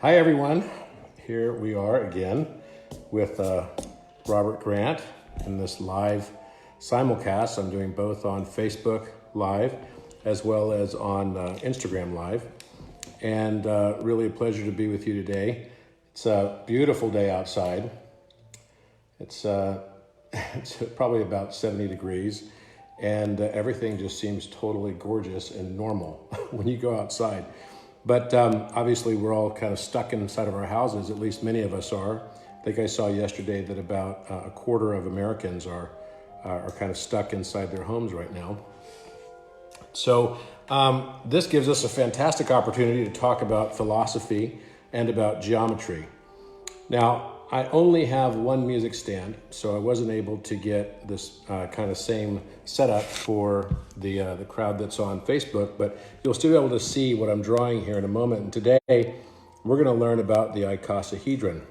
Hi everyone, here we are again with Robert Grant in this live simulcast. I'm doing both on Facebook Live as well as on Instagram Live, and really a pleasure to be with you today. It's a beautiful day outside. It's probably about 70 degrees, and everything just seems totally gorgeous and normal when you go outside. But obviously we're all kind of stuck inside of our houses, at least many of us are. I think I saw yesterday that about a quarter of Americans are kind of stuck inside their homes right now. So this gives us a fantastic opportunity to talk about philosophy and about geometry. Now, I only have one music stand, so I wasn't able to get this kind of same setup for the crowd that's on Facebook, but you'll still be able to see what I'm drawing here in a moment. And today, we're going to learn about the icosahedron.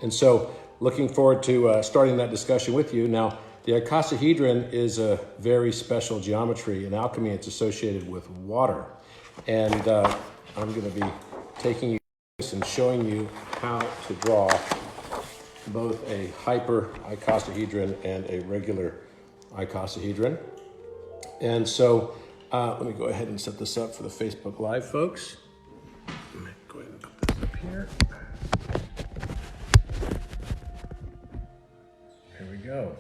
And so, looking forward to starting that discussion with you. Now, the icosahedron is a very special geometry. In alchemy, it's associated with water. And I'm going to be taking you this and showing you how to draw both a hyper icosahedron and a regular icosahedron. And so let me go ahead and set this up for the Facebook Live folks. Let me go ahead and put this up here. There we go.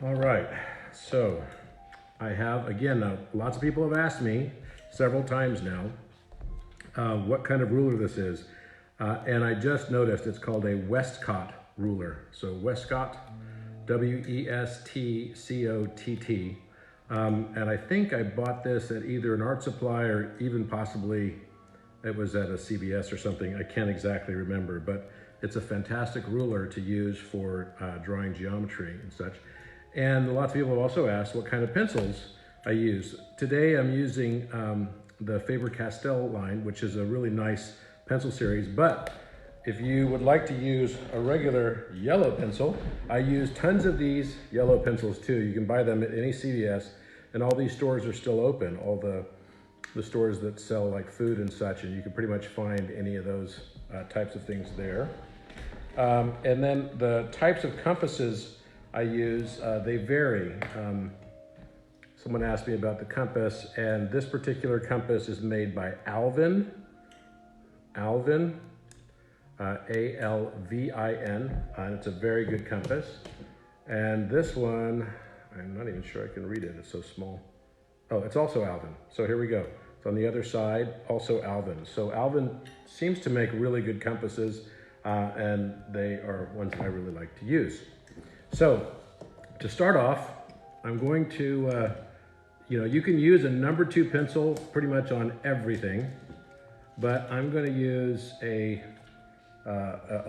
All right, so I have, again, lots of people have asked me several times now what kind of ruler this is. And I just noticed it's called a Westcott ruler. So Westcott, W-E-S-T-C-O-T-T. And I think I bought this at either an art supply or even possibly it was at a CVS or something. I can't exactly remember, but it's a fantastic ruler to use for drawing geometry and such. And lots of people have also asked what kind of pencils I use. Today I'm using the Faber-Castell line, which is a really nice pencil series, but if you would like to use a regular yellow pencil, I use tons of these yellow pencils too. You can buy them at any CVS, and all these stores are still open, all the stores that sell like food and such, and you can pretty much find any of those types of things there. And then the types of compasses I use, they vary. Someone asked me about the compass, and this particular compass is made by Alvin, A-L-V-I-N, and it's a very good compass. And this one, I'm not even sure I can read it, it's so small. Oh, it's also Alvin. So here we go. It's on the other side, also Alvin. So Alvin seems to make really good compasses, and they are ones I really like to use. So to start off, I'm going to, you can use a number 2 pencil pretty much on everything. But I'm going to use a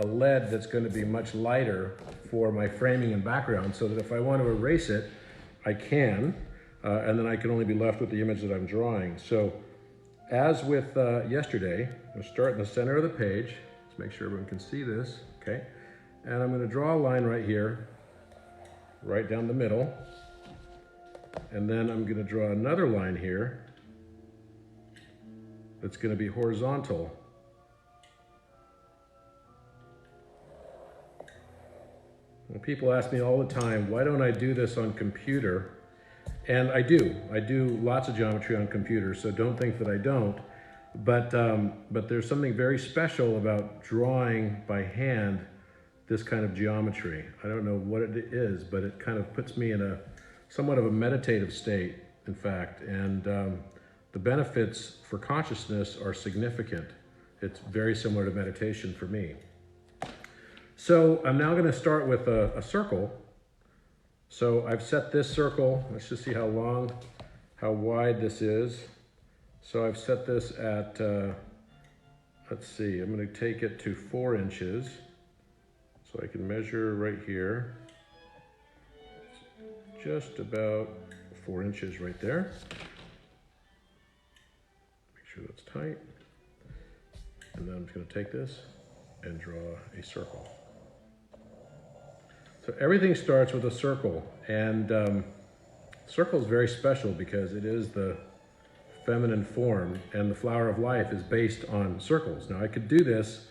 lead that's going to be much lighter for my framing and background, so that if I want to erase it, I can, and then I can only be left with the image that I'm drawing. So as with yesterday, I'm going to start in the center of the page. Let's make sure everyone can see this, okay? And I'm going to draw a line right here, right down the middle. And then I'm going to draw another line here that's going to be horizontal. And people ask me all the time, why don't I do this on computer? And I do lots of geometry on computer, so don't think that I don't. But there's something very special about drawing by hand this kind of geometry. I don't know what it is, but it kind of puts me in a somewhat of a meditative state, in fact. And the benefits for consciousness are significant. It's very similar to meditation for me. So I'm now going to start with a circle. So I've set this circle. Let's just see how wide this is. So I've set this at, let's see, I'm going to take it to 4 inches. So I can measure right here. Just about 4 inches right there. That's tight. And then I'm just going to take this and draw a circle. So everything starts with a circle, and circle is very special because it is the feminine form, and the flower of life is based on circles. Now I could do this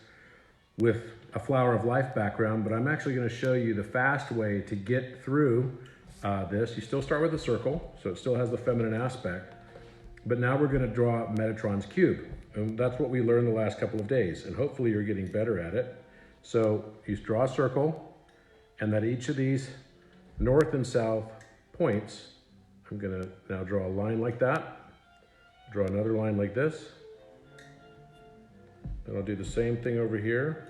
with a flower of life background, but I'm actually going to show you the fast way to get through this. You still start with a circle, so it still has the feminine aspect, but now we're going to draw Metatron's cube, and that's what we learned the last couple of days, and hopefully you're getting better at it. So you draw a circle, and at each of these north and south points, I'm going to now draw a line like that, draw another line like this, and I'll do the same thing over here.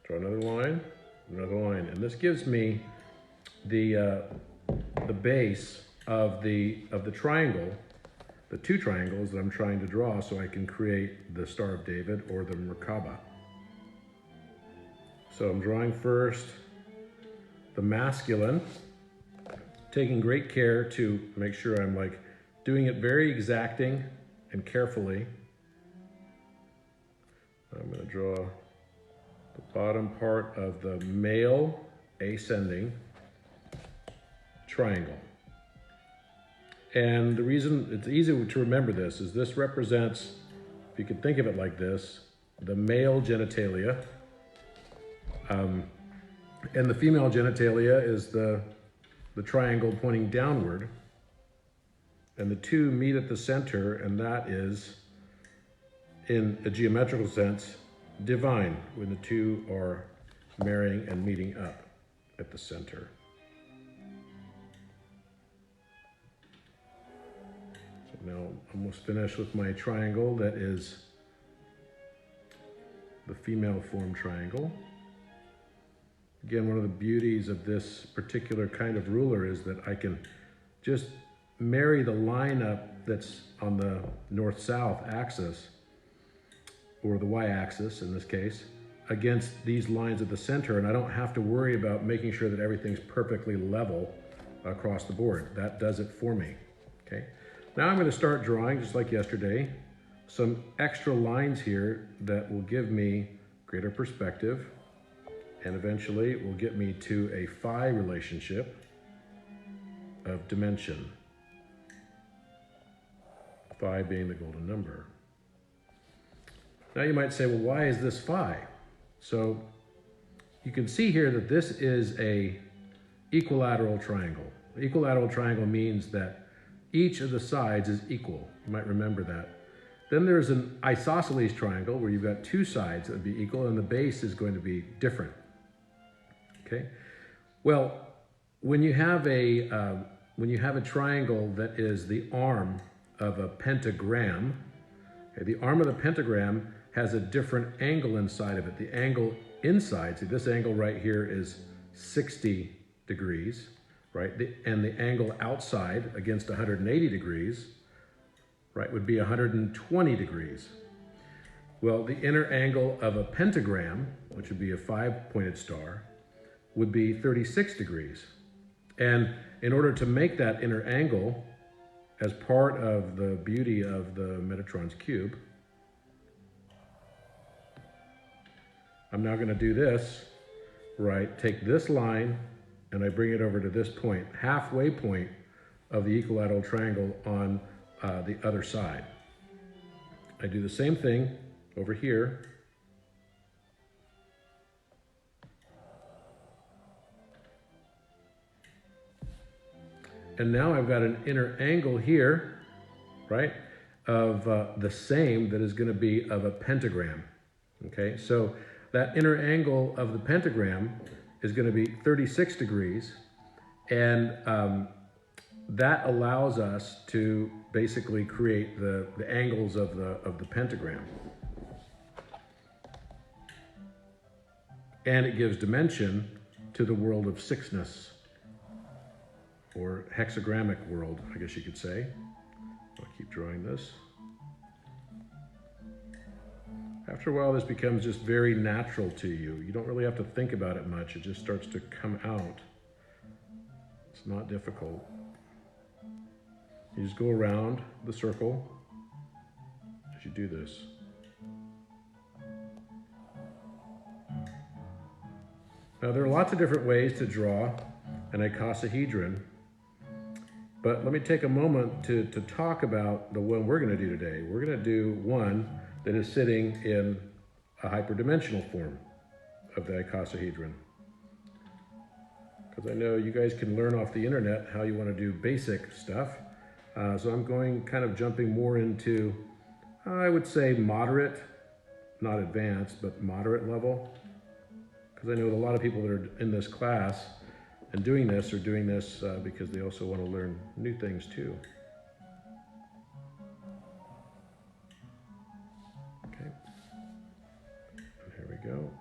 Draw another line, and this gives me the base of the triangle, the two triangles that I'm trying to draw, so I can create the Star of David or the Merkaba. So I'm drawing first the masculine, taking great care to make sure I'm like doing it very exacting and carefully. I'm going to draw the bottom part of the male ascending triangle. And the reason it's easy to remember this is this represents, if you can think of it like this, the male genitalia. And the female genitalia is the triangle pointing downward. And the two meet at the center, and that is, in a geometrical sense, divine, when the two are marrying and meeting up at the center. So now I'm almost finished with my triangle that is the female form triangle. Again, one of the beauties of this particular kind of ruler is that I can just marry the line up that's on the north-south axis, or the y-axis in this case, against these lines at the center, and I don't have to worry about making sure that everything's perfectly level across the board. That does it for me, okay? Now I'm going to start drawing, just like yesterday, some extra lines here that will give me greater perspective, and eventually will get me to a phi relationship of dimension, phi being the golden number. Now you might say, well, why is this phi? So you can see here that this is a equilateral triangle. Equilateral triangle means that each of the sides is equal. You might remember that. Then there's an isosceles triangle where you've got two sides that would be equal and the base is going to be different. Okay? Well, when you have a triangle that is the arm of a pentagram, okay, the arm of the pentagram has a different angle inside of it. The angle inside, see this angle right here is 60 degrees, right? And the angle outside against 180 degrees, right, would be 120 degrees. Well, the inner angle of a pentagram, which would be a 5-pointed star, would be 36 degrees. And in order to make that inner angle, as part of the beauty of the Metatron's cube, I'm now going to do this, right? Take this line and I bring it over to this point, halfway point of the equilateral triangle on the other side. I do the same thing over here. And now I've got an inner angle here, right, of the same that is going to be of a pentagram. Okay, so that inner angle of the pentagram is going to be 36 degrees, and that allows us to basically create the angles of the pentagram. And it gives dimension to the world of sixness, or hexagrammic world, I guess you could say. I'll keep drawing this. After a while, this becomes just very natural to you. You don't really have to think about it much. It just starts to come out. It's not difficult. You just go around the circle as you do this. Now, there are lots of different ways to draw an icosahedron. But let me take a moment to talk about the one we're going to do today. We're going to do one that is sitting in a hyperdimensional form of the icosahedron. Because I know you guys can learn off the internet how you want to do basic stuff. So I'm going kind of jumping more into, I would say moderate, not advanced, but moderate level. Because I know a lot of people that are in this class and doing this are doing this because they also want to learn new things too. Okay, and here we go.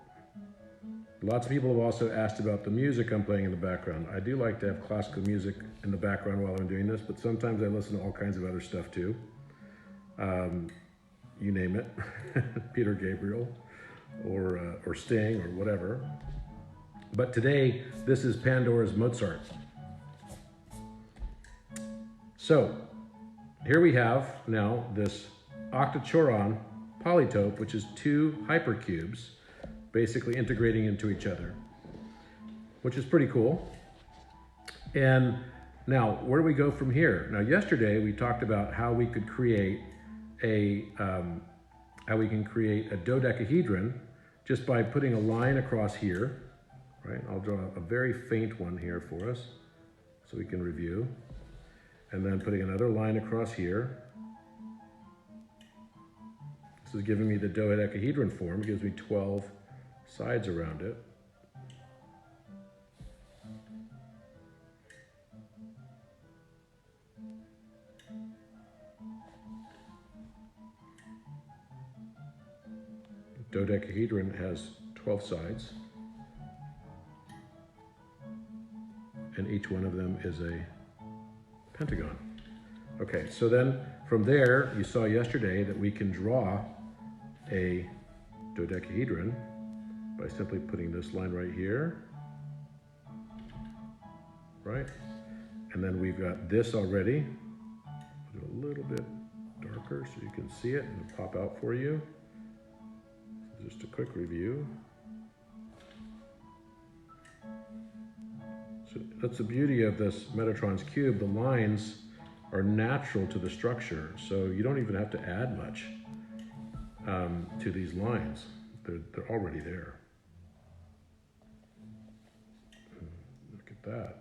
Lots of people have also asked about the music I'm playing in the background. I do like to have classical music in the background while I'm doing this, but sometimes I listen to all kinds of other stuff too. You name it, Peter Gabriel or Sting or whatever. But today, this is Pandora's Mozart. So here we have now this octachoron polytope, which is two hypercubes basically integrating into each other, which is pretty cool. And now, where do we go from here? Now, yesterday we talked about how we could create a dodecahedron just by putting a line across here, right? I'll draw a very faint one here for us so we can review. And then putting another line across here. This is giving me the dodecahedron form. It gives me 12 sides around it. Dodecahedron has 12 sides, and each one of them is a pentagon. Okay, so then from there, you saw yesterday that we can draw a dodecahedron by simply putting this line right here, right? And then we've got this already. I'll do a little bit darker so you can see it and it'll pop out for you. Just a quick review. So that's the beauty of this Metatron's cube. The lines are natural to the structure, so you don't even have to add much to these lines. They're already there. Look at that.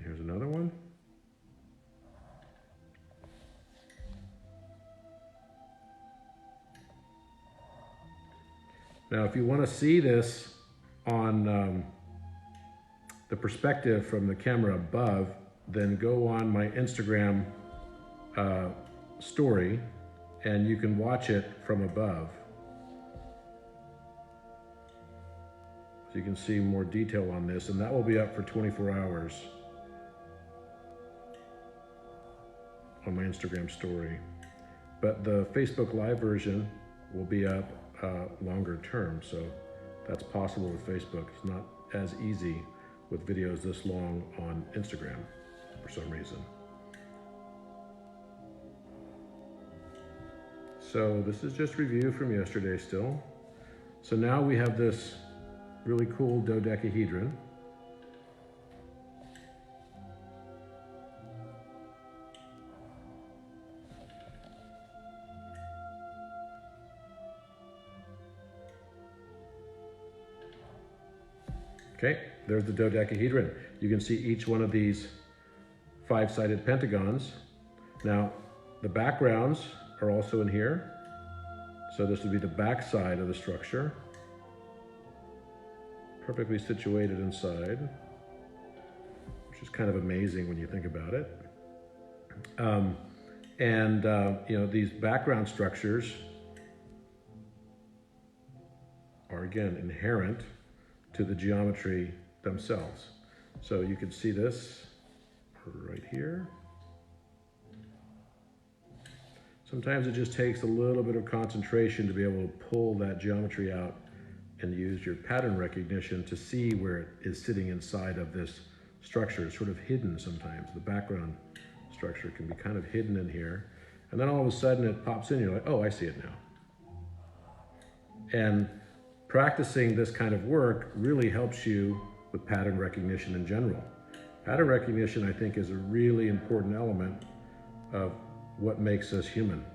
Here's another one. Now, if you want to see this on the perspective from the camera above, then go on my Instagram story and you can watch it from above. So you can see more detail on this, and that will be up for 24 hours on my Instagram story. But the Facebook Live version will be up longer term, so that's possible with Facebook. It's not as easy with videos this long on Instagram for some reason. So this is just review from yesterday still. So now we have this really cool dodecahedron. Okay, there's the dodecahedron. You can see each one of these five-sided pentagons. Now, the backgrounds are also in here. So this would be the back side of the structure. Perfectly situated inside, which is kind of amazing when you think about it. You know, these background structures are, again, inherent to the geometry themselves. So you can see this right here. Sometimes it just takes a little bit of concentration to be able to pull that geometry out and use your pattern recognition to see where it is sitting inside of this structure is sort of hidden sometimes. The background structure can be kind of hidden in here. And then all of a sudden it pops in, you're like, oh, I see it now. And practicing this kind of work really helps you with pattern recognition in general. Pattern recognition, I think, is a really important element of what makes us human.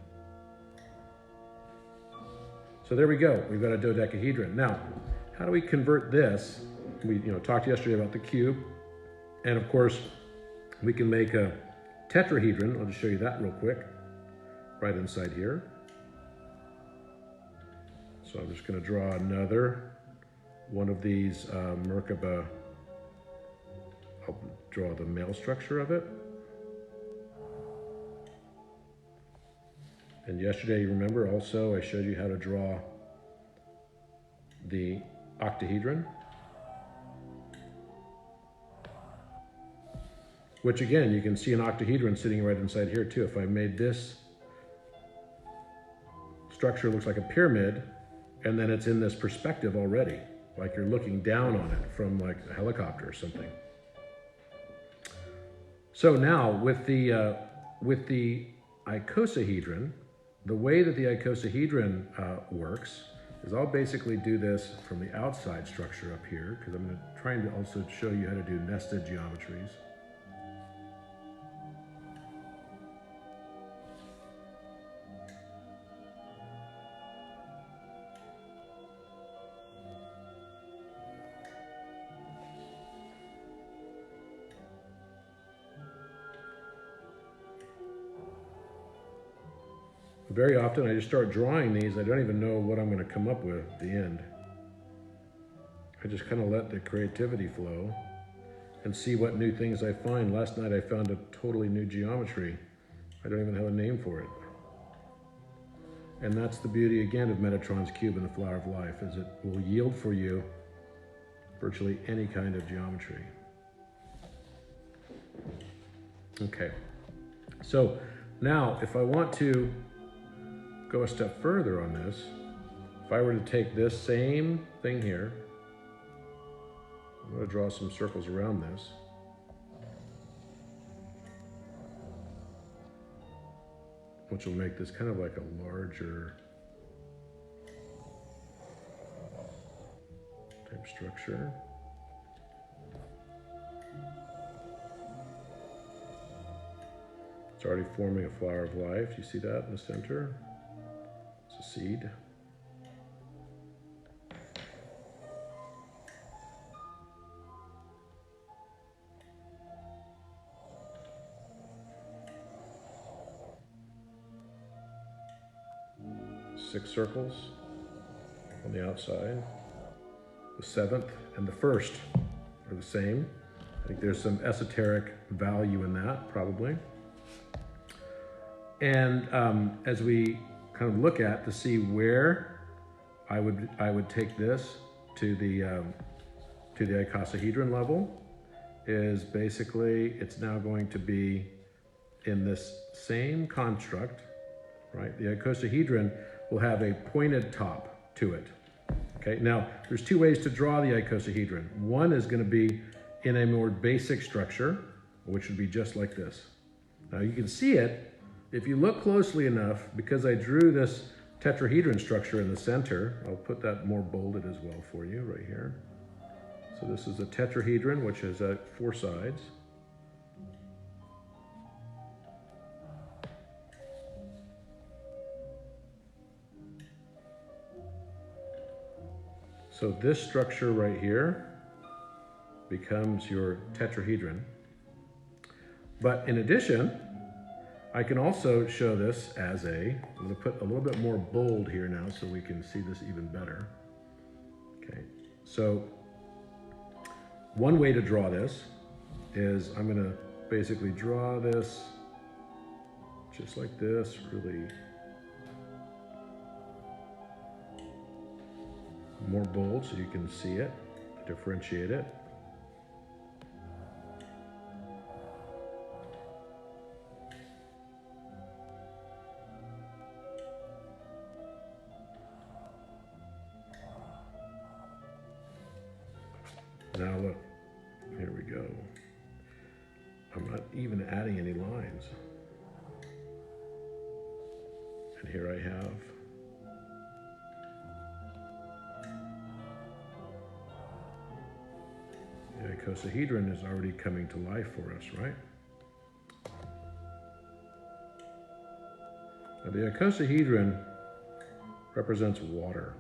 So there we go, we've got a dodecahedron. Now, how do we convert this? We talked yesterday about the cube, and of course, we can make a tetrahedron. I'll just show you that real quick, right inside here. So I'm just going to draw another one of these Merkaba. I'll draw the male structure of it. And yesterday, you remember also, I showed you how to draw the octahedron, which again, you can see an octahedron sitting right inside here too. If I made this structure looks like a pyramid, and then it's in this perspective already, like you're looking down on it from like a helicopter or something. So now with the icosahedron, the way that the icosahedron works is I'll basically do this from the outside structure up here, because I'm trying to also show you how to do nested geometries. Very often I just start drawing these, I don't even know what I'm going to come up with at the end. I just kind of let the creativity flow and see what new things I find. Last night I found a totally new geometry. I don't even have a name for it. And that's the beauty again of Metatron's cube and the flower of life, is it will yield for you virtually any kind of geometry. Okay, so now if I want to go a step further on this, if I were to take this same thing here, I'm going to draw some circles around this. Which will make this kind of like a larger type structure. It's already forming a flower of life. You see that in the center? It's a seed. Six circles on the outside. The seventh and the first are the same. I think there's some esoteric value in that, probably. And as we kind of look at to see where I would take this to the icosahedron level, is basically it's now going to be in this same construct, right? The icosahedron will have a pointed top to it. Okay, now there's two ways to draw the icosahedron. One is going to be in a more basic structure, which would be just like this. Now you can see it if you look closely enough, because I drew this tetrahedron structure in the center. I'll put that more bolded as well for you right here. So this is a tetrahedron, which has 4 sides. So this structure right here becomes your tetrahedron. But in addition, I can also show this as I'm going to put a little bit more bold here now so we can see this even better. Okay, so one way to draw this is I'm going to basically draw this just like this, really more bold so you can see it, differentiate it. Now look, here we go. even adding any lines. And here I have the icosahedron is already coming to life for us, right? Now the icosahedron represents water.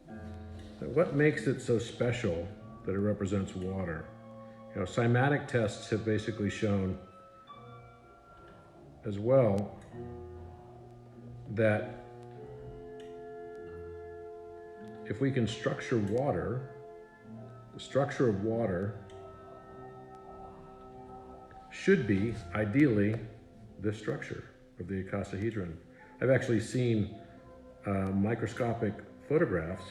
Now what makes it so special that it represents water? You know, cymatic tests have basically shown as well that if we can structure water, the structure of water should be, ideally, this structure of the icosahedron. I've actually seen microscopic photographs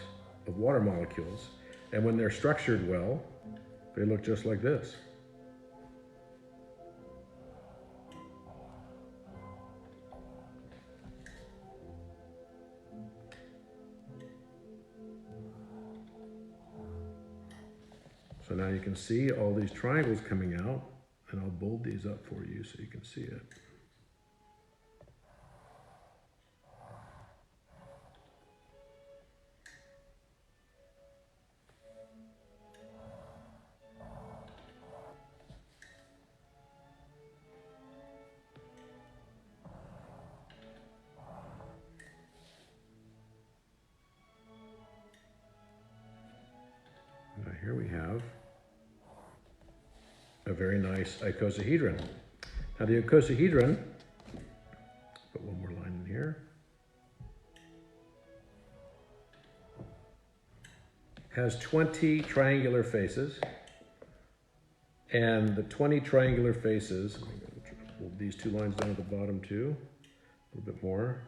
of water molecules, and when they're structured well, they look just like this. So now you can see all these triangles coming out, and I'll bold these up for you so you can see it. Now here we have a very nice icosahedron. Now the icosahedron, put one more line in here, has 20 triangular faces, and the 20 triangular faces, we'll these two lines down at the bottom too, a little bit more.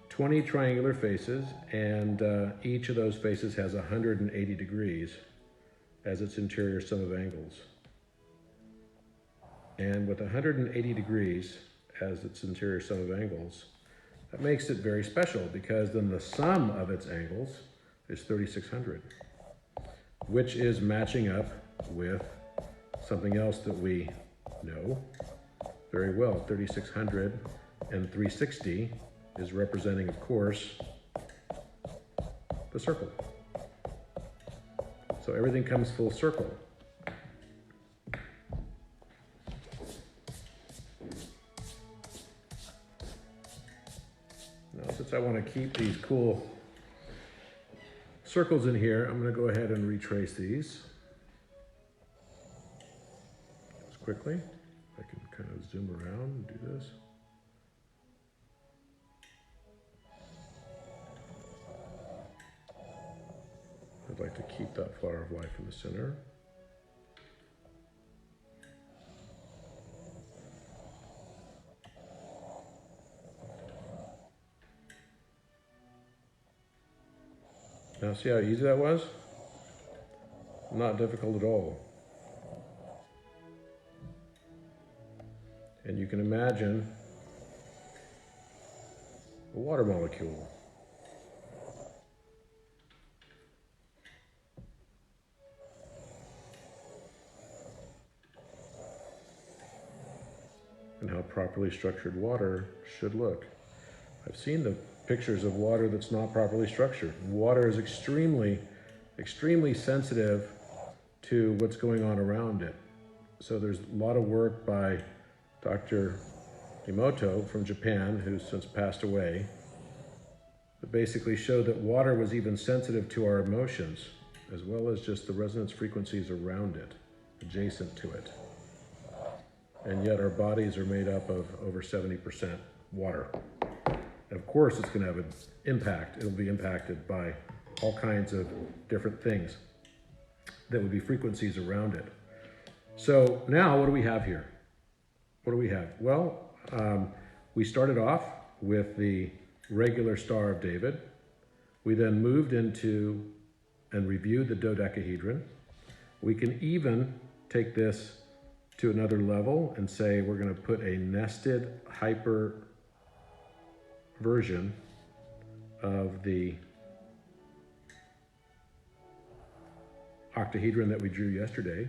20 triangular faces, and each of those faces has 180 degrees as its interior sum of angles. And with 180 degrees as its interior sum of angles, that makes it very special, because then the sum of its angles is 3600, which is matching up with something else that we know very well. 3600 and 360 is representing, of course, the circle. So everything comes full circle. Now, since I want to keep these cool circles in here, I'm going to go ahead and retrace these just quickly. I can kind of zoom around and do this. I'd like to keep that flower of life in the center. Now see how easy that was? Not difficult at all. And you can imagine a water molecule. And how properly structured water should look. I've seen the pictures of water that's not properly structured. Water is extremely sensitive to what's going on around it. So there's a lot of work by Dr. Emoto from Japan, who's since passed away, that basically showed that water was even sensitive to our emotions, as well as just the resonance frequencies around it, adjacent to it. And yet our bodies are made up of over 70% water. And of course it's gonna have an impact. It'll be impacted by all kinds of different things that would be frequencies around it. So now what do we have here? What do we have? Well, we started off with the regular Star of David. We then moved into and reviewed the dodecahedron. We can even take this to another level and say we're going to put a nested hyper version of the octahedron that we drew yesterday.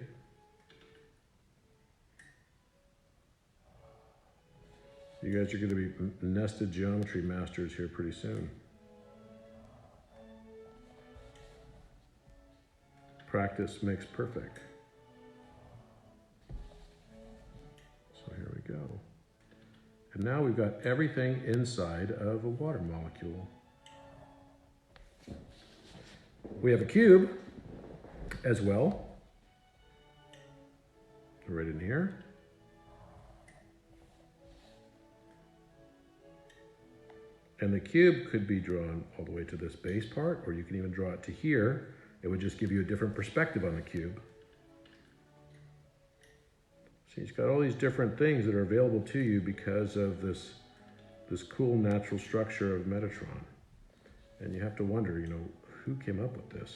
You guys are going to be nested geometry masters here pretty soon. Practice makes perfect. So here we go. And now we've got everything inside of a water molecule. We have a cube as well, right in here. And the cube could be drawn all the way to this base part, or you can even draw it to here. It would just give you a different perspective on the cube. So you've got all these different things that are available to you because of this cool natural structure of metatron. And you have to wonder, you know, who came up with this?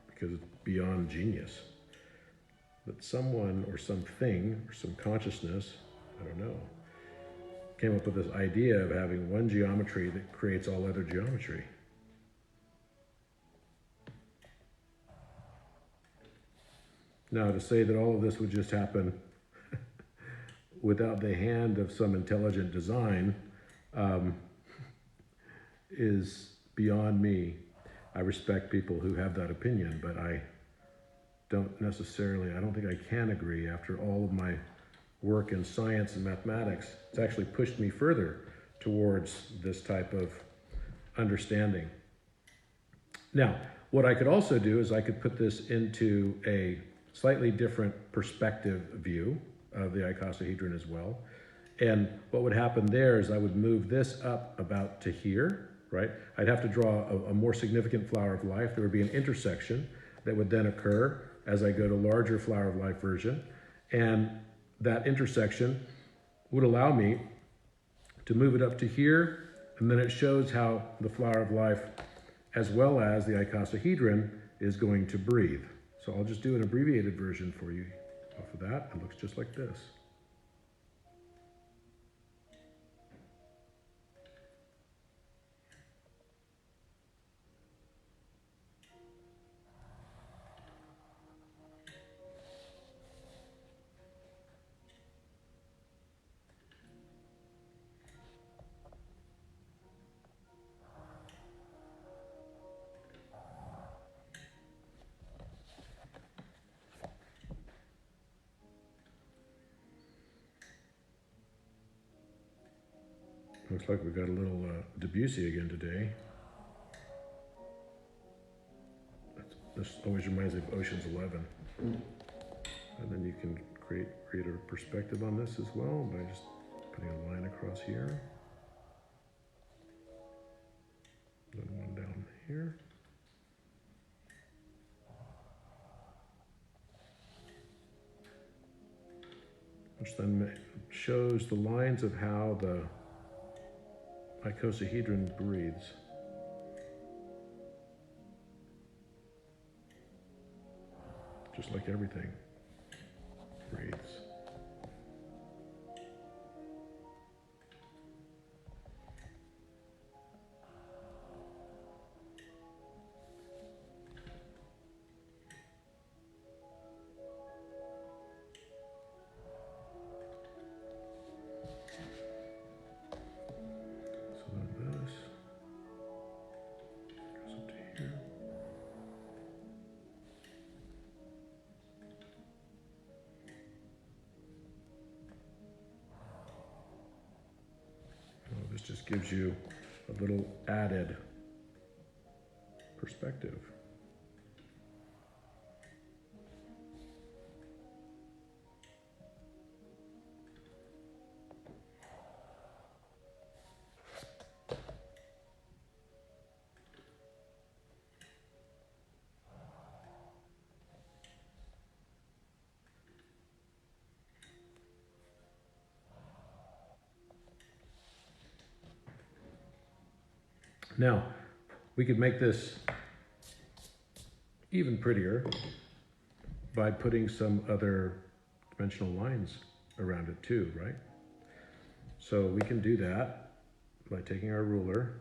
Because it's beyond genius. That someone or something or some consciousness, I don't know, came up with this idea of having one geometry that creates all other geometry. Now, to say that all of this would just happen without the hand of some intelligent design is beyond me. I respect people who have that opinion, but I don't think I can agree after all of my work in science and mathematics. It's actually pushed me further towards this type of understanding. Now, what I could also do is I could put this into a slightly different perspective view of the icosahedron as well. And what would happen there is I would move this up about to here, right? I'd have to draw a more significant flower of life. There would be an intersection that would then occur as I go to larger flower of life version. And that intersection would allow me to move it up to here, and then it shows how the flower of life, as well as the icosahedron, is going to breathe. So I'll just do an abbreviated version for you off of that. It looks just like this. Looks like we've got a little Debussy again today. This always reminds me of Ocean's 11. And then you can create a perspective on this as well by just putting a line across here. Then one down here. Which then shows the lines of how the icosahedron breathes. Just like everything breathes. This just gives you a little added perspective. Now, we could make this even prettier by putting some other dimensional lines around it too, right? So we can do that by taking our ruler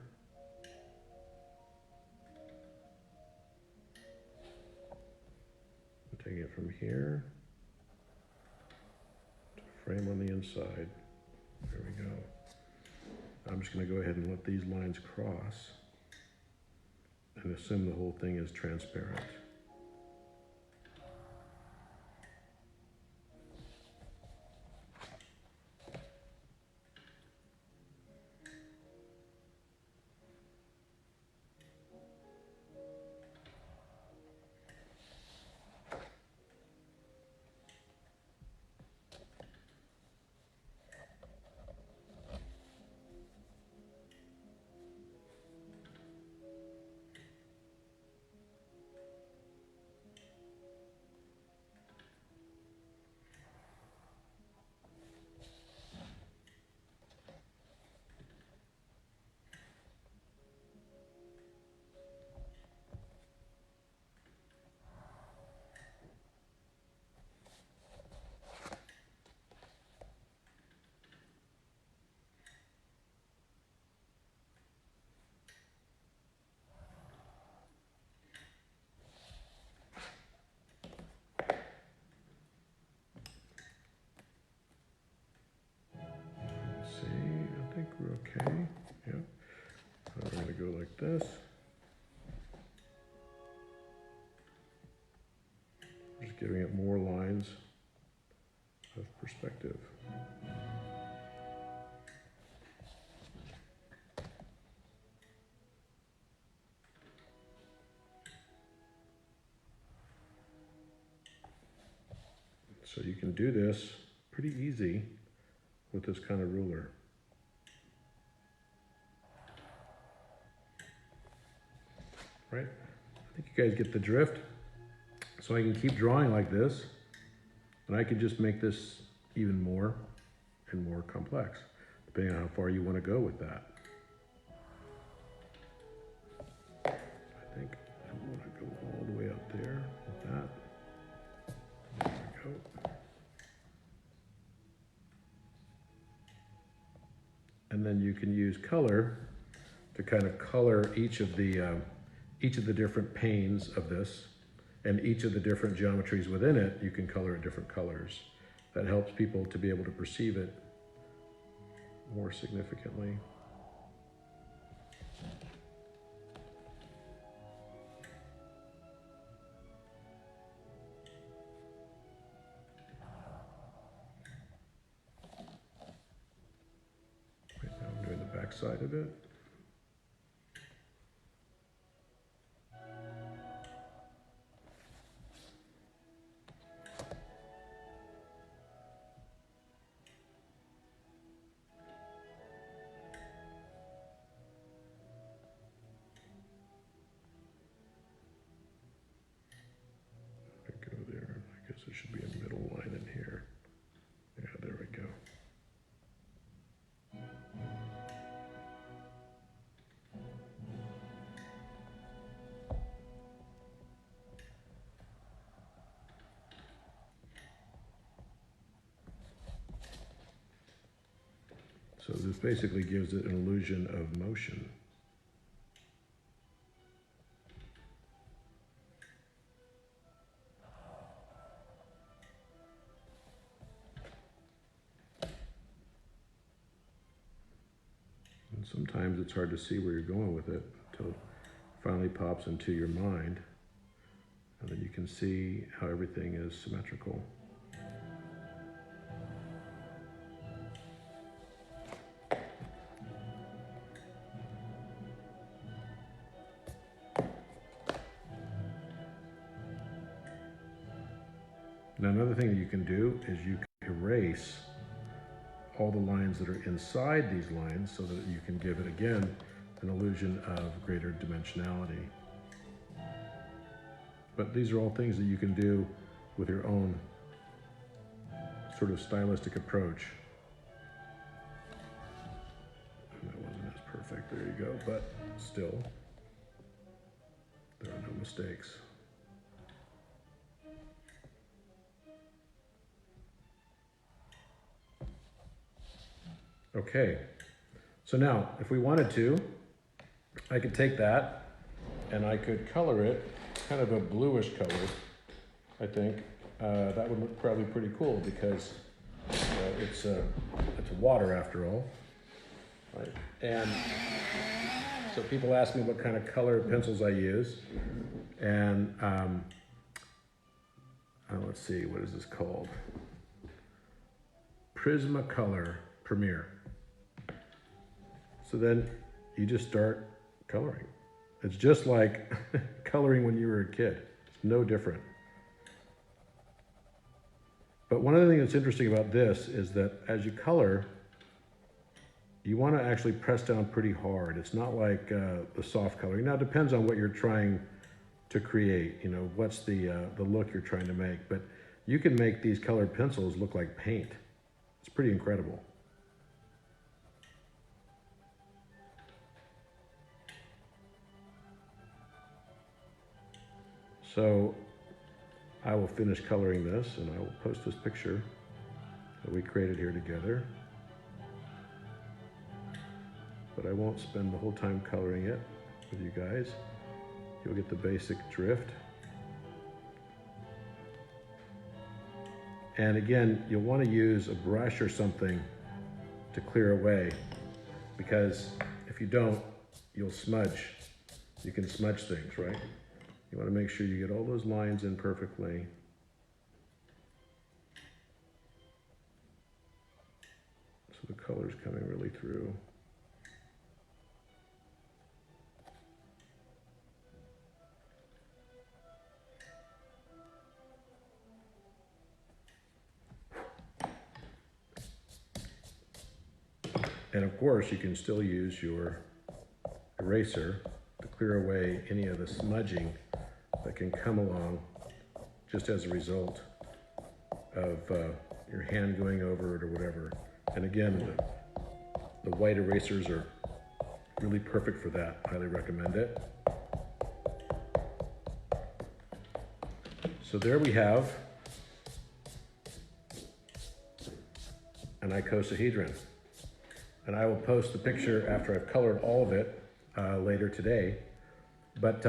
and taking it from here to frame on the inside. There we go. I'm just going to go ahead and let these lines cross and assume the whole thing is transparent. We're okay. Yeah. We're going to go like this. Just giving it more lines of perspective. So you can do this pretty easy with this kind of ruler. Right? I think you guys get the drift. So I can keep drawing like this, and I can just make this even more and more complex, depending on how far you want to go with that. I think I want to go all the way up there with that. There we go. And then you can use color to kind of color each of the different panes of this, and each of the different geometries within it, you can color it different colors. That helps people to be able to perceive it more significantly. Right now I'm doing the back side of it. Go there. I guess there should be a middle line in here. Yeah, there we go. So this basically gives it an illusion of motion. And sometimes it's hard to see where you're going with it until it finally pops into your mind. And then you can see how everything is symmetrical. Now another thing that you can do is you can erase all the lines that are inside these lines so that you can give it, again, an illusion of greater dimensionality. But these are all things that you can do with your own sort of stylistic approach. And that wasn't as perfect, there you go, but still, there are no mistakes. Okay, so now if we wanted to, I could take that and I could color it kind of a bluish color, I think. That would look probably pretty cool because it's water after all, right? And so people ask me what kind of colored pencils I use, and let's see, what is this called? Prismacolor Premier. So then you just start coloring. It's just like coloring when you were a kid. It's no different. But one of the things that's interesting about this is that as you color, you want to actually press down pretty hard. It's not like the soft coloring. Now it depends on what you're trying to create, you know, what's the look you're trying to make. But you can make these colored pencils look like paint. It's pretty incredible. So I will finish coloring this and I will post this picture that we created here together. But I won't spend the whole time coloring it with you guys. You'll get the basic drift. And again, you'll want to use a brush or something to clear away, because if you don't, you'll smudge. You can smudge things, right? You want to make sure you get all those lines in perfectly. So the color's coming really through. And of course, you can still use your eraser to clear away any of the smudging that can come along just as a result of your hand going over it or whatever. And again, the white erasers are really perfect for that. Highly recommend it. So there we have an icosahedron. And I will post the picture after I've colored all of it later today. But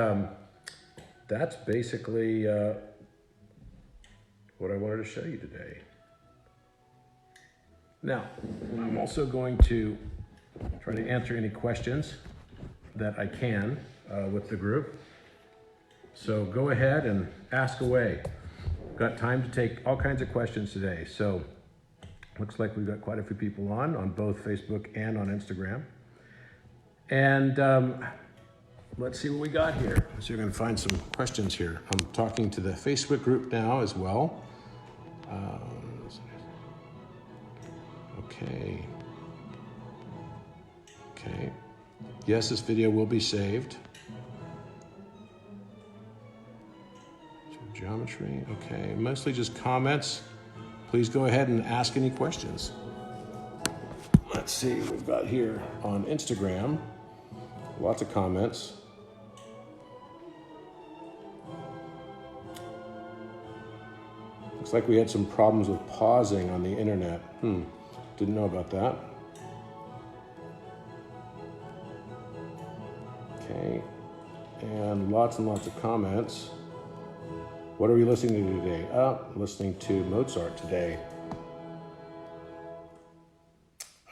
that's basically what I wanted to show you today. Now, I'm also going to try to answer any questions that I can with the group. So go ahead and ask away. Got time to take all kinds of questions today. So looks like we've got quite a few people on both Facebook and on Instagram. And let's see what we got here. So you're going to find some questions here. I'm talking to the Facebook group now as well. Okay. Okay. Yes, this video will be saved. Geometry. Okay. Mostly just comments. Please go ahead and ask any questions. Let's see what we've got here on Instagram. Lots of comments. Looks like we had some problems with pausing on the internet. Didn't know about that. Okay. And lots of comments. What are we listening to today? Listening to Mozart today.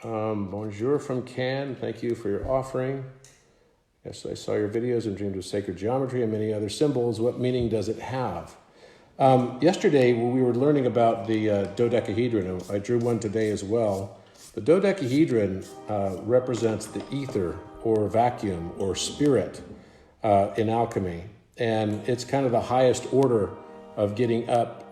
Bonjour from Cannes. Thank you for your offering. Yes, I saw your videos and dreamed of sacred geometry and many other symbols. What meaning does it have? Yesterday, we were learning about the dodecahedron. I drew one today as well. The dodecahedron represents the ether or vacuum or spirit in alchemy. And it's kind of the highest order of getting up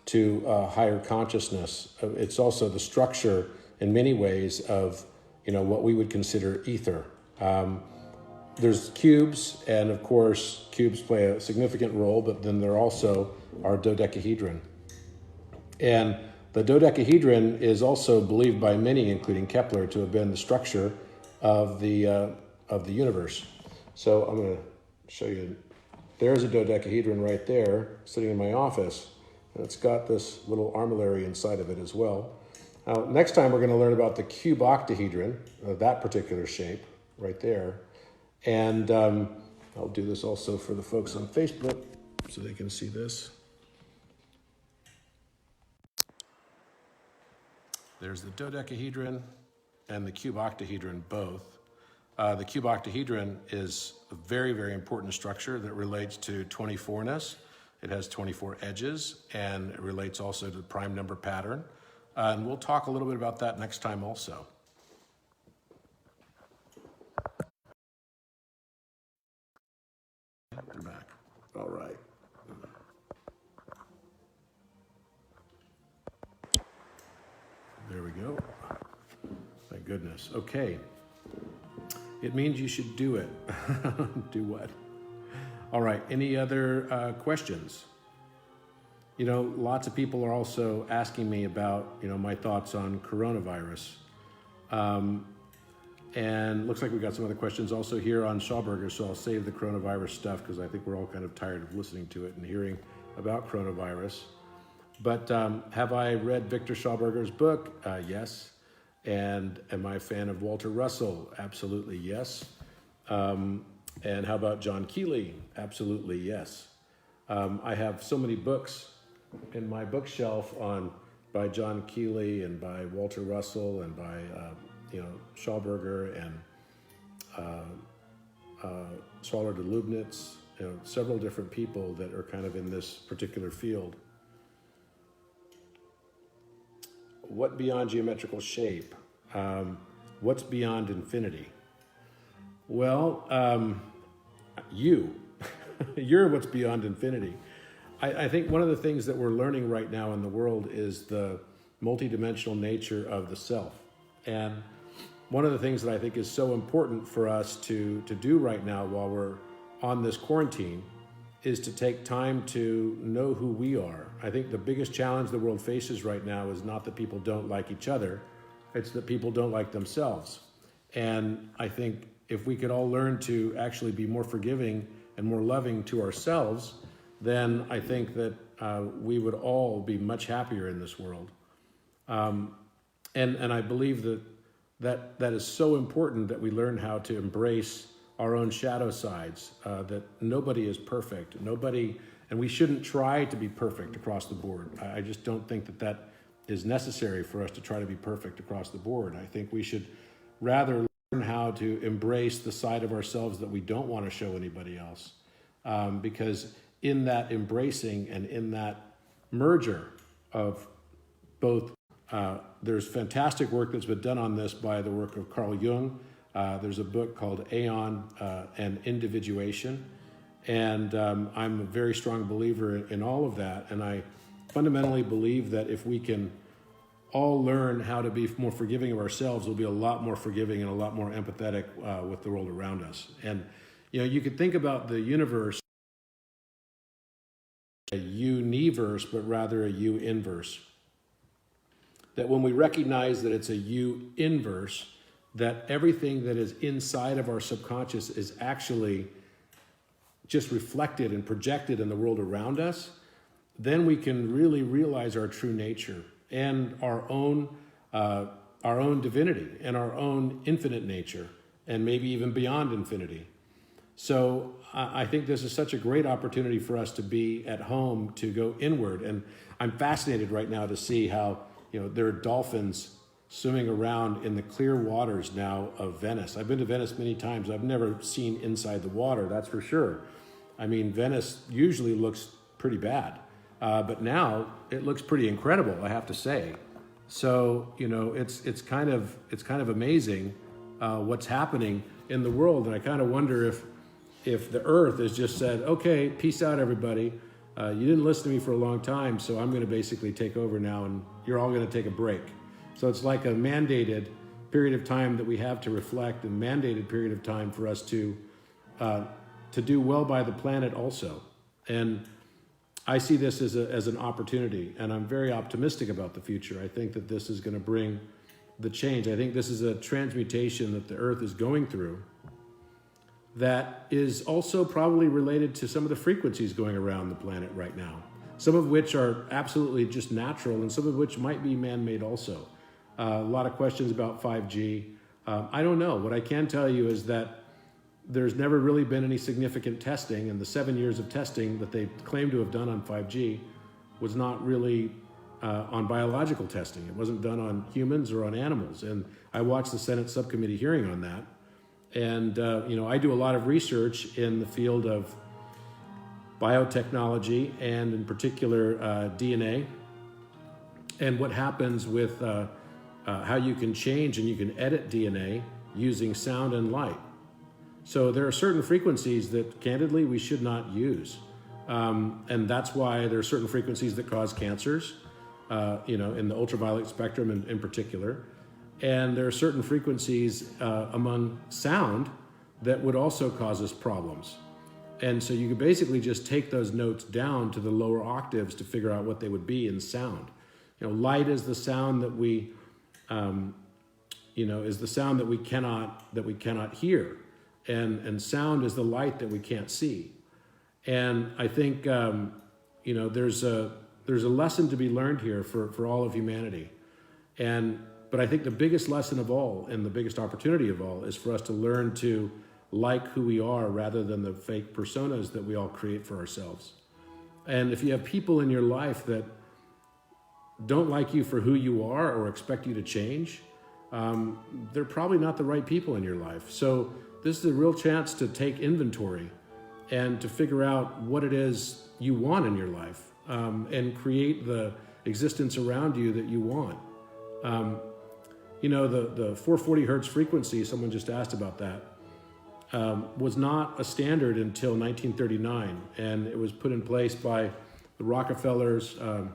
to higher consciousness. It's also the structure in many ways of, what we would consider ether. There's cubes, and of course, cubes play a significant role, but then there also are dodecahedron. And the dodecahedron is also believed by many, including Kepler, to have been the structure of the universe. So I'm going to show you. There's a dodecahedron right there, sitting in my office, and it's got this little armillary inside of it as well. Now, next time we're going to learn about the cuboctahedron, that particular shape right there. And I'll do this also for the folks on Facebook so they can see this. There's the dodecahedron and the cuboctahedron both. The cuboctahedron is a very, very important structure that relates to 24ness. It has 24 edges, and it relates also to the prime number pattern. And we'll talk a little bit about that next time also. They're back. All right. There we go. My goodness. Okay. It means you should do it. Do what? All right. Any other questions? You know, lots of people are also asking me about, my thoughts on coronavirus. And looks like we got some other questions also here on Schauberger, so I'll save the coronavirus stuff because I think we're all kind of tired of listening to it and hearing about coronavirus. But have I read Victor Schauberger's book? Yes. And am I a fan of Walter Russell? Absolutely yes. And how about John Keeley? Absolutely yes. I have so many books in my bookshelf by John Keeley and by Walter Russell and by Schauberger and Swaller de Lubnitz, several different people that are kind of in this particular field. What beyond geometrical shape? What's beyond infinity? Well, you're what's beyond infinity. I think one of the things that we're learning right now in the world is the multidimensional nature of the self. And one of the things that I think is so important for us to do right now while we're on this quarantine is to take time to know who we are. I think the biggest challenge the world faces right now is not that people don't like each other, it's that people don't like themselves. And I think if we could all learn to actually be more forgiving and more loving to ourselves, then I think that we would all be much happier in this world. And I believe that is so important that we learn how to embrace our own shadow sides, that nobody is perfect. And we shouldn't try to be perfect across the board. I just don't think that is necessary for us to try to be perfect across the board. I think we should rather learn how to embrace the side of ourselves that we don't want to show anybody else. Because in that embracing and in that merger of both, there's fantastic work that's been done on this by the work of Carl Jung. There's a book called Aeon and Individuation. And I'm a very strong believer in all of that. And I fundamentally believe that if we can all learn how to be more forgiving of ourselves, we'll be a lot more forgiving and a lot more empathetic with the world around us. And, you could think about the universe a universe, but rather a U-inverse. That when we recognize that it's a U-inverse, that everything that is inside of our subconscious is actually just reflected and projected in the world around us, then we can really realize our true nature and our own divinity and our own infinite nature, and maybe even beyond infinity. So I think this is such a great opportunity for us to be at home, to go inward. And I'm fascinated right now to see how, there are dolphins swimming around in the clear waters now of Venice. I've been to Venice many times. I've never seen inside the water, that's for sure. I mean, Venice usually looks pretty bad, but now it looks pretty incredible, I have to say. So, it's kind of amazing what's happening in the world. And I kind of wonder if the earth has just said, okay, peace out, everybody. You didn't listen to me for a long time, so I'm going to basically take over now, and you're all going to take a break. So it's like a mandated period of time that we have to reflect, and mandated period of time for us to do well by the planet also. And I see this as an opportunity, and I'm very optimistic about the future. I think that this is going to bring the change. I think this is a transmutation that the earth is going through that is also probably related to some of the frequencies going around the planet right now, some of which are absolutely just natural and some of which might be man-made also. A lot of questions about 5G. I don't know. What I can tell you is that there's never really been any significant testing, and the 7 years of testing that they claim to have done on 5G was not really on biological testing. It wasn't done on humans or on animals. And I watched the Senate subcommittee hearing on that. And, I do a lot of research in the field of biotechnology and in particular DNA and what happens with how you can change and you can edit DNA using sound and light. So there are certain frequencies that candidly we should not use. And that's why there are certain frequencies that cause cancers, in the ultraviolet spectrum in particular. And there are certain frequencies among sound that would also cause us problems. And so you could basically just take those notes down to the lower octaves to figure out what they would be in sound. Light is the sound that we, is the sound that we cannot hear. And sound is the light that we can't see. And I think, there's a lesson to be learned here for all of humanity. But I think the biggest lesson of all and the biggest opportunity of all is for us to learn to like who we are rather than the fake personas that we all create for ourselves. And if you have people in your life that don't like you for who you are or expect you to change, they're probably not the right people in your life. So this is a real chance to take inventory and to figure out what it is you want in your life, and create the existence around you that you want. The 440 hertz frequency, someone just asked about that, was not a standard until 1939, and it was put in place by the Rockefellers, the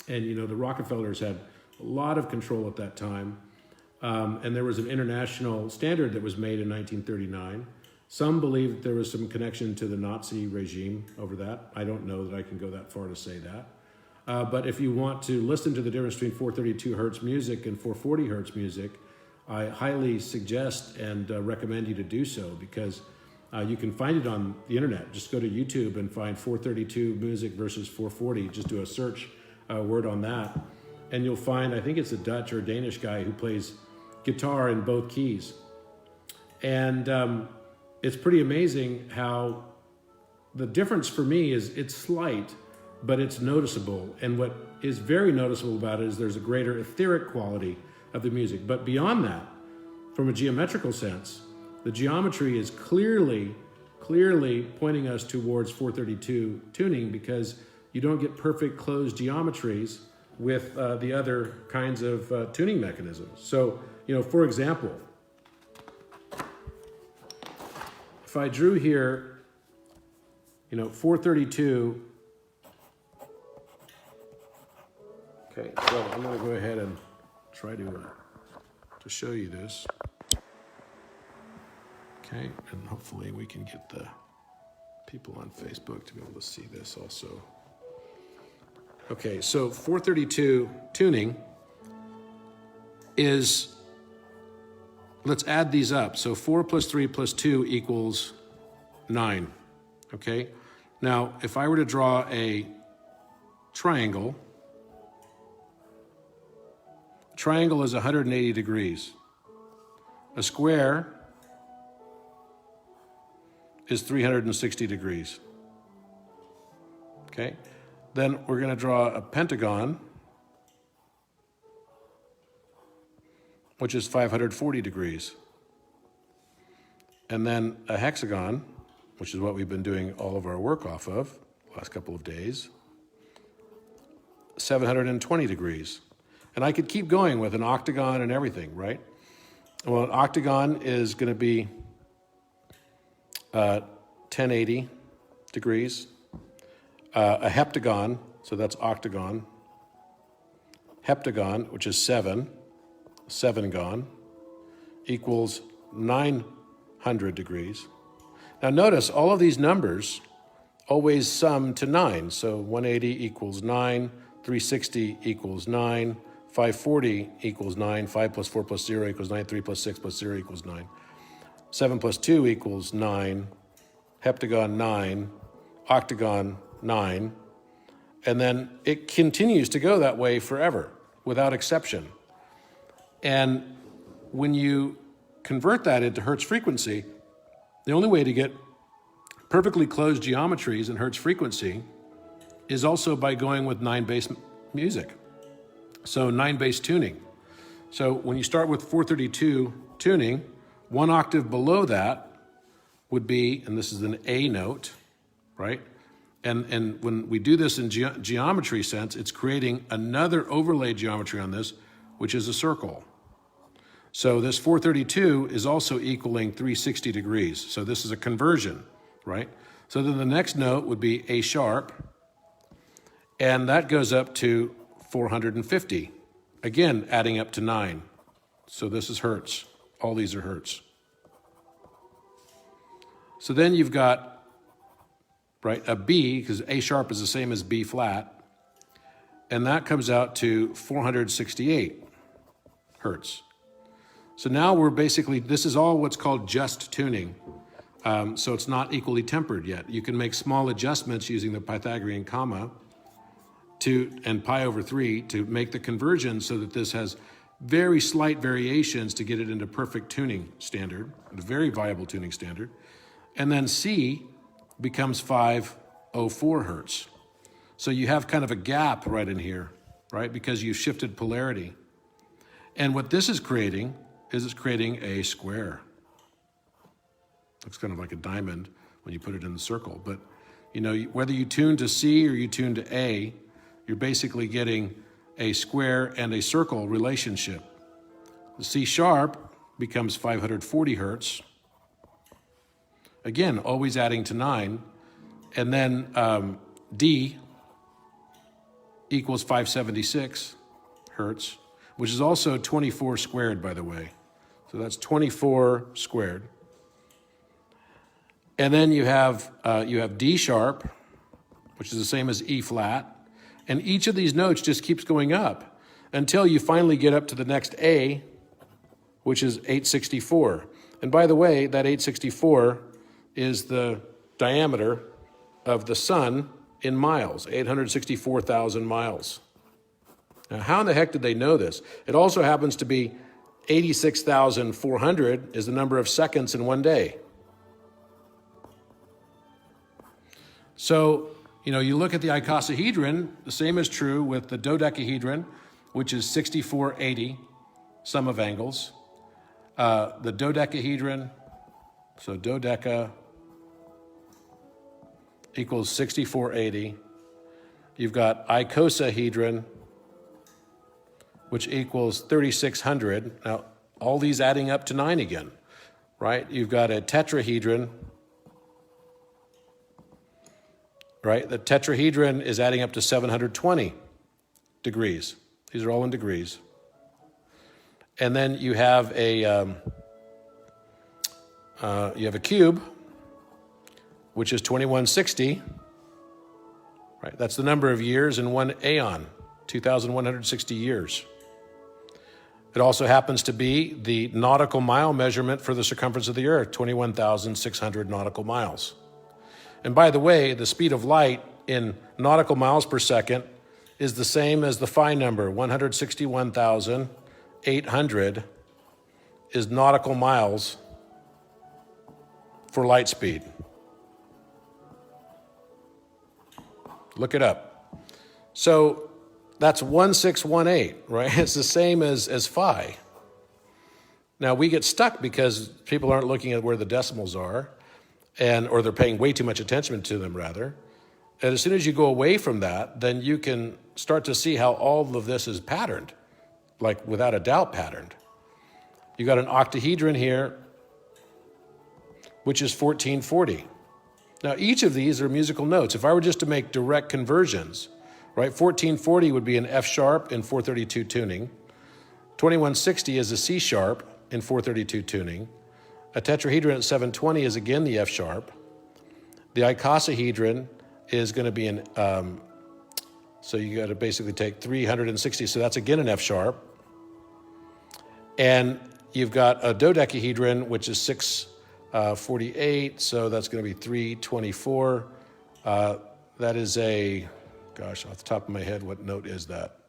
Rockefellers had a lot of control at that time, and there was an international standard that was made in 1939. Some believe that there was some connection to the Nazi regime over that. I don't know that I can go that far to say that. But if you want to listen to the difference between 432 hertz music and 440 hertz music, I highly suggest and recommend you to do so, because you can find it on the internet. Just go to YouTube and find 432 music versus 440. Just do a search word on that. And you'll find, I think it's a Dutch or Danish guy who plays guitar in both keys. And it's pretty amazing how the difference for me is it's slight, but it's noticeable. And what is very noticeable about it is there's a greater etheric quality of the music. But beyond that, from a geometrical sense, the geometry is clearly pointing us towards 432 tuning, because you don't get perfect closed geometries with the other kinds of tuning mechanisms. So, for example, if I drew here, 432, okay, so I'm going to go ahead and try to show you this. Okay, and hopefully we can get the people on Facebook to be able to see this also. Okay, so 432 tuning is, let's add these up. So 4 plus 3 plus 2 equals 9, okay? Now, if I were to draw a triangle is 180 degrees. A square is 360 degrees, okay? Then we're going to draw a pentagon, which is 540 degrees. And then a hexagon, which is what we've been doing all of our work off of the last couple of days, 720 degrees. And I could keep going with an octagon and everything, right? Well, an octagon is going to be 1080 degrees. A heptagon, so that's octagon. Heptagon, which is 7-gon, equals 900 degrees. Now notice all of these numbers always sum to 9. So 180 equals 9, 360 equals 9, 540 equals 9, 5 plus 4 plus 0 equals 9, 3 plus 6 plus 0 equals 9. 7 plus 2 equals 9, heptagon 9, octagon 9, and then it continues to go that way forever, without exception. And when you convert that into Hertz frequency, the only way to get perfectly closed geometries in Hertz frequency is also by going with 9 base music. So 9-bass tuning. So when you start with 432 tuning, one octave below that would be, and this is an A note, right? And when we do this in geometry sense, it's creating another overlay geometry on this, which is a circle. So this 432 is also equaling 360 degrees. So this is a conversion, right? So then the next note would be A sharp, and that goes up to 450. Again, adding up to 9. So this is hertz. All these are hertz. So then you've got, right, a B, because A sharp is the same as B flat, and that comes out to 468 hertz. So now we're basically, this is all what's called just tuning. So it's not equally tempered yet. You can make small adjustments using the Pythagorean comma and pi over 3 to make the conversion so that this has very slight variations to get it into perfect tuning standard, a very viable tuning standard. And then C becomes 504 hertz. So you have kind of a gap right in here, right? Because you've shifted polarity. And what this is creating is it's creating a square. Looks kind of like a diamond when you put it in the circle. But you know, whether you tune to C or you tune to A, you're basically getting a square and a circle relationship. The C sharp becomes 540 hertz. Again, always adding to 9. And then D equals 576 hertz, which is also 24 squared, by the way. So that's 24 squared. And then you have D sharp, which is the same as E flat. And each of these notes just keeps going up until you finally get up to the next A, which is 864. And by the way, that 864 is the diameter of the sun in miles, 864,000 miles. Now, how in the heck did they know this? It also happens to be 86,400 is the number of seconds in one day. So, you know, you look at the icosahedron, the same is true with the dodecahedron, which is 6480, sum of angles. The dodecahedron, so dodeca equals 6480. You've got icosahedron, which equals 3600. Now, all these adding up to 9 again, right? You've got a tetrahedron, right? The tetrahedron is adding up to 720 degrees. These are all in degrees. And then you have a cube, which is 2160, right? That's the number of years in one aeon, 2,160 years. It also happens to be the nautical mile measurement for the circumference of the Earth, 21,600 nautical miles. And by the way, the speed of light in nautical miles per second is the same as the phi number, 161,800 is nautical miles for light speed. Look it up. So that's 1618, right? It's the same as phi. Now we get stuck because people aren't looking at where the decimals are, or they're paying way too much attention to them, rather. And as soon as you go away from that, then you can start to see how all of this is patterned, like without a doubt patterned. You got an octahedron here, which is 1440. Now, each of these are musical notes. If I were just to make direct conversions, right, 1440 would be an F sharp in 432 tuning. 2160 is a C sharp in 432 tuning. A tetrahedron at 720 is again the F sharp. The icosahedron is going to be an, so you got to basically take 360, so that's again an F sharp. And you've got a dodecahedron, which is 648, so that's going to be 324. That is a, gosh, off the top of my head, what note is that?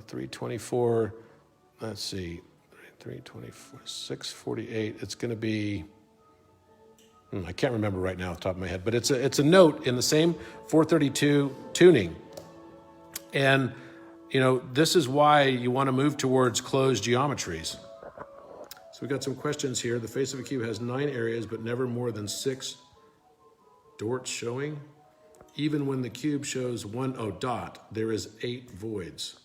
324, let's see. 324, 648, it's going to be, I can't remember right now off the top of my head, but it's a note in the same 432 tuning. And, this is why you want to move towards closed geometries. So we got some questions here. The face of a cube has 9 areas, but never more than 6 dots showing. Even when the cube shows one dot, there is 8 voids.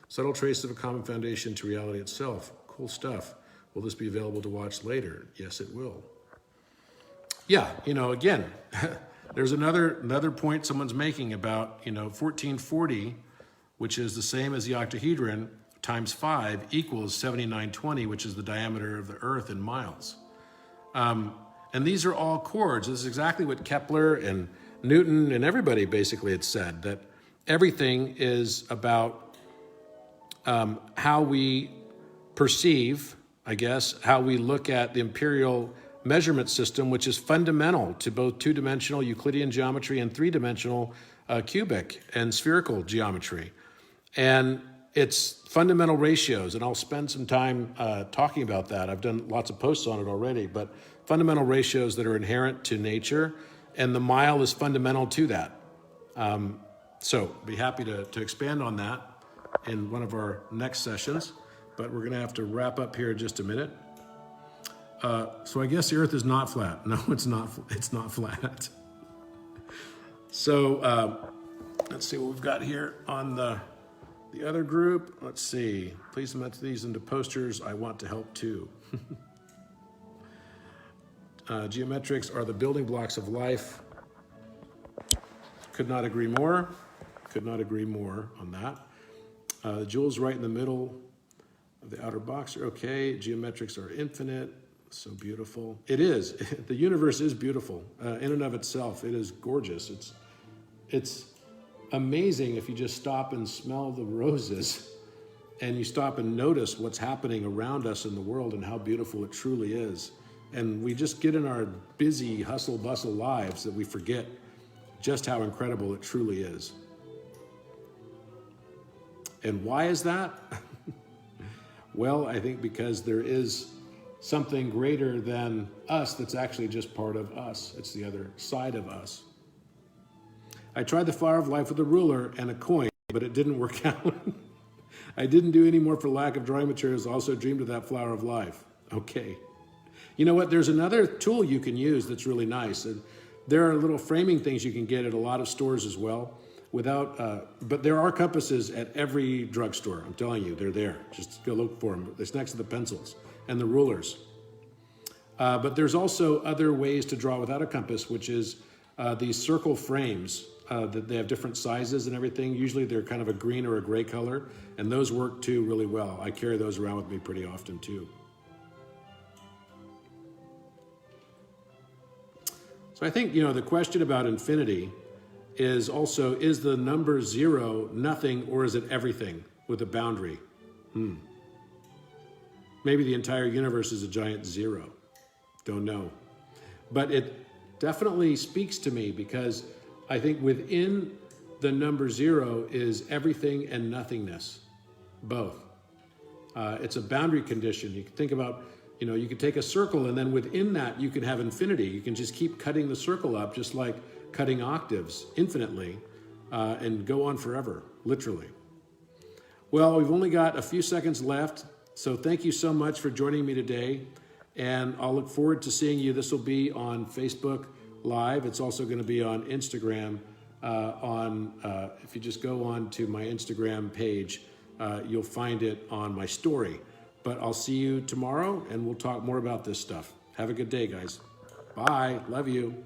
Subtle trace of a common foundation to reality itself. Cool stuff. Will this be available to watch later? Yes, it will. Yeah, again, there's another point someone's making about, 1440, which is the same as the octahedron, times 5 equals 7920, which is the diameter of the Earth in miles. And these are all chords. This is exactly what Kepler and Newton and everybody basically had said, that everything is about how we perceive, I guess, how we look at the imperial measurement system, which is fundamental to both 2-dimensional Euclidean geometry and 3-dimensional cubic and spherical geometry. And it's fundamental ratios, and I'll spend some time talking about that. I've done lots of posts on it already, but fundamental ratios that are inherent to nature, and the mile is fundamental to that. So be happy to expand on that in one of our next sessions, but we're gonna have to wrap up here in just a minute. So I guess the Earth is not flat. No, it's not flat. So let's see what we've got here on the other group. Let's see. Please submit these into posters. I want to help too. Geometrics are the building blocks of life. Could not agree more. Could not agree more on that. The jewels right in the middle of the outer box are okay. Geometrics are infinite. So beautiful. It is. The universe is beautiful in and of itself. It is gorgeous. It's amazing if you just stop and smell the roses and you stop and notice what's happening around us in the world and how beautiful it truly is. And we just get in our busy hustle bustle lives that we forget just how incredible it truly is. And why is that? Well, I think because there is something greater than us that's actually just part of us. It's the other side of us. I tried the flower of life with a ruler and a coin, but it didn't work out. I didn't do any more for lack of drawing materials. Also dreamed of that flower of life. Okay. You know what? There's another tool you can use that's really nice. And there are little framing things you can get at a lot of stores as well. But there are compasses at every drugstore. I'm telling you, they're there. Just go look for them. It's next to the pencils and the rulers. But there's also other ways to draw without a compass, which is these circle frames that they have different sizes and everything. Usually they're kind of a green or a gray color, and those work too really well. I carry those around with me pretty often too. So I think, the question about infinity is also, is the number 0 nothing, or is it everything with a boundary? Maybe the entire universe is a giant 0. Don't know. But it definitely speaks to me because I think within the number 0 is everything and nothingness, both. It's a boundary condition. You can think about, you could take a circle and then within that you can have infinity. You can just keep cutting the circle up, just like cutting octaves infinitely, and go on forever, literally. Well, we've only got a few seconds left, so thank you so much for joining me today, and I'll look forward to seeing you. This will be on Facebook Live. It's also going to be on Instagram. If you just go on to my Instagram page, you'll find it on my story. But I'll see you tomorrow, and we'll talk more about this stuff. Have a good day, guys. Bye. Love you.